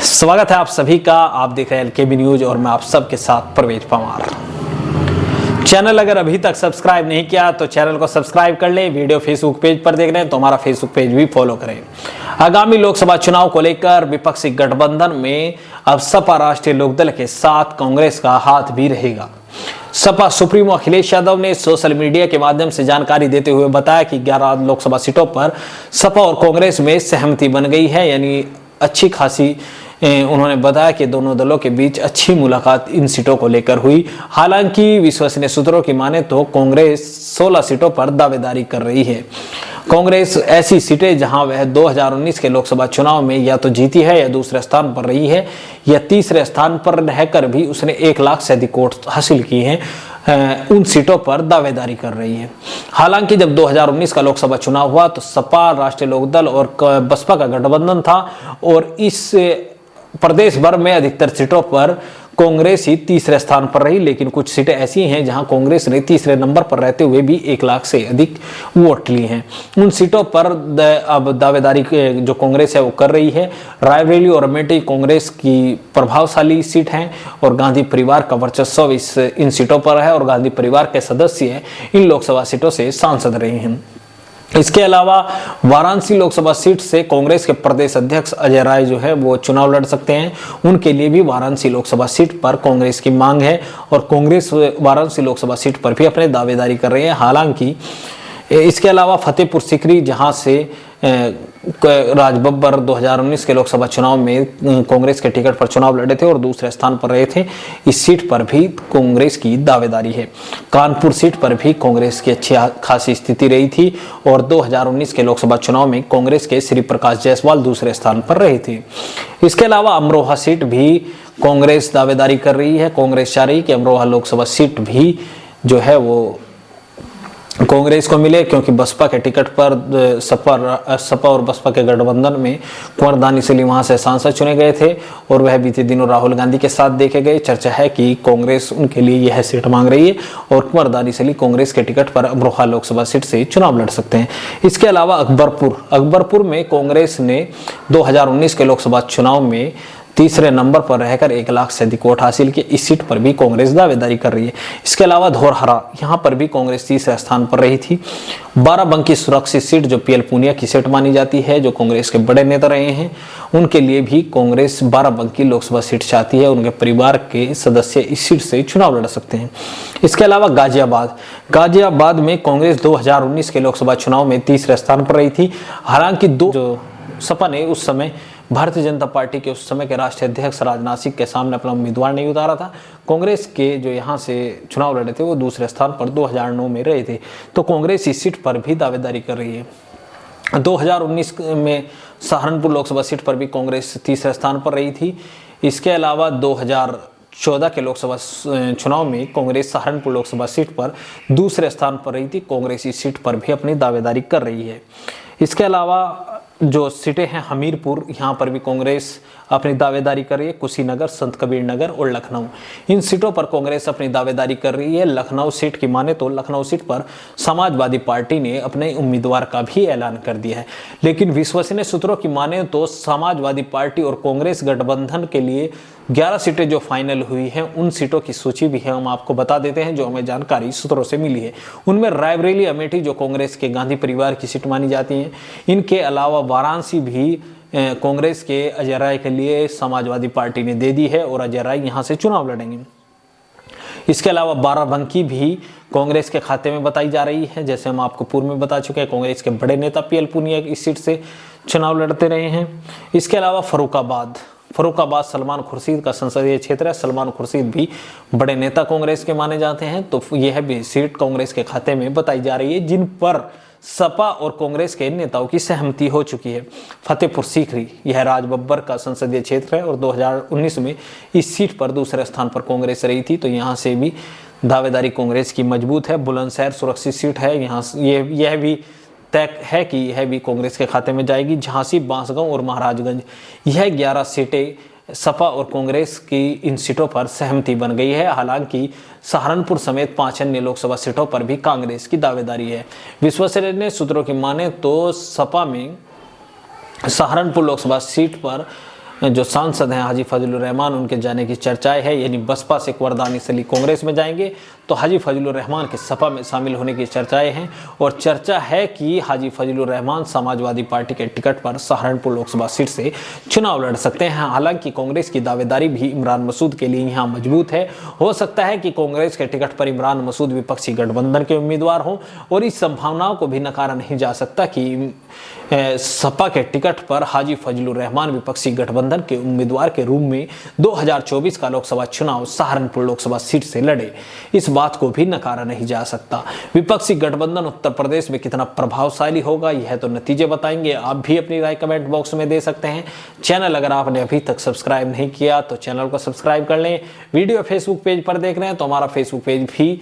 स्वागत है आप सभी का। आप देख रहे हैं एलकेबी न्यूज और मैं आप सबके साथ परवेज पवार। चैनल अगर अभी तक सब्सक्राइब नहीं किया तो चैनल को सब्सक्राइब कर ले। वीडियो फेसबुक पेज पर देख रहे हैं तो हमारा फेसबुक पेज भी फॉलो करें। आगामी लोकसभा चुनाव को लेकर विपक्षी गठबंधन में अब सपा राष्ट्रीय लोकदल के साथ कांग्रेस का हाथ भी रहेगा। सपा सुप्रीमो अखिलेश यादव ने सोशल मीडिया के माध्यम से जानकारी देते हुए बताया कि 11 लोकसभा सीटों पर सपा और कांग्रेस में सहमति बन गई है, यानी अच्छी खासी। उन्होंने बताया कि दोनों दलों के बीच अच्छी मुलाकात इन सीटों को लेकर हुई। हालांकि विश्वसनीय सूत्रों की माने तो कांग्रेस 16 सीटों पर दावेदारी कर रही है। कांग्रेस ऐसी सीटें जहां वह 2019 के लोकसभा चुनाव में या तो जीती है या दूसरे स्थान पर रही है या तीसरे स्थान पर रहकर भी उसने 1 लाख से अधिक वोट हासिल किए हैं, उन सीटों पर दावेदारी कर रही है। हालांकि जब 2019 का लोकसभा चुनाव हुआ तो सपा, राष्ट्रीय लोकदल और बसपा का गठबंधन था और इस प्रदेश भर में अधिकतर सीटों पर कांग्रेस ही तीसरे स्थान पर रही, लेकिन कुछ सीटें ऐसी हैं जहां कांग्रेस ने तीसरे नंबर पर रहते हुए भी 1 लाख से अधिक वोट लिए हैं। उन सीटों पर अब दावेदारी जो कांग्रेस है वो कर रही है। रायबरेली और अमेठी कांग्रेस की प्रभावशाली सीट हैं और गांधी परिवार का वर्चस्व इन सीटों पर है और गांधी परिवार के सदस्य इन लोकसभा सीटों से सांसद रहे हैं। इसके अलावा वाराणसी लोकसभा सीट से कांग्रेस के प्रदेश अध्यक्ष अजय राय जो है वो चुनाव लड़ सकते हैं। उनके लिए भी वाराणसी लोकसभा सीट पर कांग्रेस की मांग है और कांग्रेस वाराणसी लोकसभा सीट पर भी अपने दावेदारी कर रहे हैं। हालांकि इसके अलावा फतेहपुर सीकरी, जहां से राज बब्बर 2019 के लोकसभा चुनाव में कांग्रेस के टिकट पर चुनाव लड़े थे और दूसरे स्थान पर रहे थे, इस सीट पर भी कांग्रेस की दावेदारी है। कानपुर सीट पर भी कांग्रेस की अच्छी खासी स्थिति रही थी और 2019 के लोकसभा चुनाव में कांग्रेस के श्री प्रकाश जायसवाल दूसरे स्थान पर रहे थे। इसके अलावा अमरोहा सीट भी कांग्रेस दावेदारी कर रही है। कांग्रेस चाह रही कि अमरोहा लोकसभा सीट भी जो है वो कांग्रेस को मिले, क्योंकि बसपा के टिकट पर सपा और बसपा के गठबंधन में कुंवर दानिश अली वहां से सांसद चुने गए थे और वह बीते दिनों राहुल गांधी के साथ देखे गए। चर्चा है कि कांग्रेस उनके लिए यह सीट मांग रही है और कुंवर दानिश अली कांग्रेस के टिकट पर अमरोहा लोकसभा सीट से चुनाव लड़ सकते हैं। इसके अलावा अकबरपुर में कांग्रेस ने 2019 के लोकसभा चुनाव में तीसरे नंबर पर रहकर 1 लाख से अधिक वोट हासिल किए। इस सीट पर भी कांग्रेस दावेदारी कर रही है। इसके अलावा धौरहरा, यहां पर भी कांग्रेस तीसरे स्थान पर रही थी। बाराबंकी सुरक्षित सीट जो पीएल पूनिया की सीट मानी जाती है, जो कांग्रेस के बड़े नेता रहे हैं, उनके लिए भी कांग्रेस बाराबंकी लोकसभा सीट चाहती है। उनके परिवार के सदस्य इस सीट से चुनाव लड़ सकते हैं। इसके अलावा गाजियाबाद में कांग्रेस 2019 के लोकसभा चुनाव में तीसरे स्थान पर रही थी। हालांकि जो सपा ने उस समय भारतीय जनता पार्टी के उस समय के राष्ट्रीय अध्यक्ष राजनाथ सिंह के सामने अपना उम्मीदवार नहीं उतारा था। कांग्रेस के जो यहाँ से चुनाव लड़े थे वो दूसरे स्थान पर 2009 में रहे थे, तो कांग्रेस इस सीट पर भी दावेदारी कर रही है। 2019 में सहारनपुर लोकसभा सीट पर भी कांग्रेस तीसरे स्थान पर रही थी। इसके अलावा 2014 के लोकसभा चुनाव में कांग्रेस सहारनपुर लोकसभा सीट पर दूसरे स्थान पर रही थी। कांग्रेस इस सीट पर भी अपनी दावेदारी कर रही है। इसके अलावा जो सीटें हैं हमीरपुर, यहाँ पर भी कांग्रेस अपनी दावेदारी कर रही है। कुशीनगर, संत कबीर नगर और लखनऊ, इन सीटों पर कांग्रेस अपनी दावेदारी कर रही है। लखनऊ सीट की माने तो लखनऊ सीट पर समाजवादी पार्टी ने अपने उम्मीदवार का भी ऐलान कर दिया है, लेकिन विश्वसनीय सूत्रों की माने तो समाजवादी पार्टी और कांग्रेस गठबंधन के लिए 11 सीटें जो फाइनल हुई हैं, उन सीटों की सूची भी है, हम आपको बता देते हैं जो हमें जानकारी सूत्रों से मिली है। उनमें रायबरेली, अमेठी जो कांग्रेस के गांधी परिवार की सीट मानी जाती हैं, इनके अलावा वाराणसी भी कांग्रेस के अजय राय के लिए समाजवादी पार्टी ने दे दी है और अजय राय यहां से चुनाव लड़ेंगे। इसके अलावा बाराबंकी भी कांग्रेस के खाते में बताई जा रही है। जैसे हम आपको पूर्व में बता चुके हैं, कांग्रेस के बड़े नेता पीएल पूनिया इस सीट से चुनाव लड़ते रहे हैं। इसके अलावा फर्रुखाबाद सलमान खुर्शीद का संसदीय क्षेत्र है। सलमान खुर्शीद भी बड़े नेता कांग्रेस के माने जाते हैं, तो यह भी सीट कांग्रेस के खाते में बताई जा रही है, जिन पर सपा और कांग्रेस के नेताओं की सहमति हो चुकी है। फतेहपुर सीकरी, यह राज बब्बर का संसदीय क्षेत्र है और 2019 में इस सीट पर दूसरे स्थान पर कांग्रेस रही थी, तो यहाँ से भी दावेदारी कांग्रेस की मजबूत है। बुलंदशहर सुरक्षित सीट है, यहाँ यह भी तय है कि यह भी कांग्रेस के खाते में जाएगी। झांसी, बांसगांव और महाराजगंज, यह 11 सीटें सपा और कांग्रेस की इन सीटों पर सहमति बन गई है। हालांकि सहारनपुर समेत 5 अन्य लोकसभा सीटों पर भी कांग्रेस की दावेदारी है। विश्वसनीय सूत्रों की माने तो सपा में सहारनपुर लोकसभा सीट पर जो सांसद हैं हाजी फजलुर रहमान, उनके जाने की चर्चाएं है। यानी बसपा से कुंवर अली कांग्रेस में जाएंगे तो हाजी फजलुर रहमान के सपा में शामिल होने की चर्चाएं हैं। और चर्चा है कि हाजी फजलुर रहमान समाजवादी पार्टी के टिकट पर सहारनपुर लोकसभा सीट से चुनाव लड़ सकते हैं। हालांकि कांग्रेस की दावेदारी भी इमरान मसूद के लिए यहाँ मजबूत है। हो सकता है कि कांग्रेस के टिकट पर इमरान मसूद विपक्षी गठबंधन के उम्मीदवार हों, और इस संभावनाओं को भी नकारा नहीं जा सकता कि सपा के टिकट पर हाजी फजलुर रहमान विपक्षी गठबंधन के उम्मीदवार के रूप में 2024 का लोकसभा चुनाव सहारनपुर लोकसभा सीट से लड़े। इस बात को भी नकारा नहीं जा सकता। विपक्षी गठबंधन उत्तर प्रदेश में कितना प्रभावशाली होगा, यह तो नतीजे बताएंगे। आप भी अपनी राय कमेंट बॉक्स में दे सकते हैं। चैनल अगर आपने अभी तक सब्सक्राइब नहीं किया तो चैनल को सब्सक्राइब कर लें। वीडियो फेसबुक पेज पर देख रहे हैं तो हमारा फेसबुक पेज भी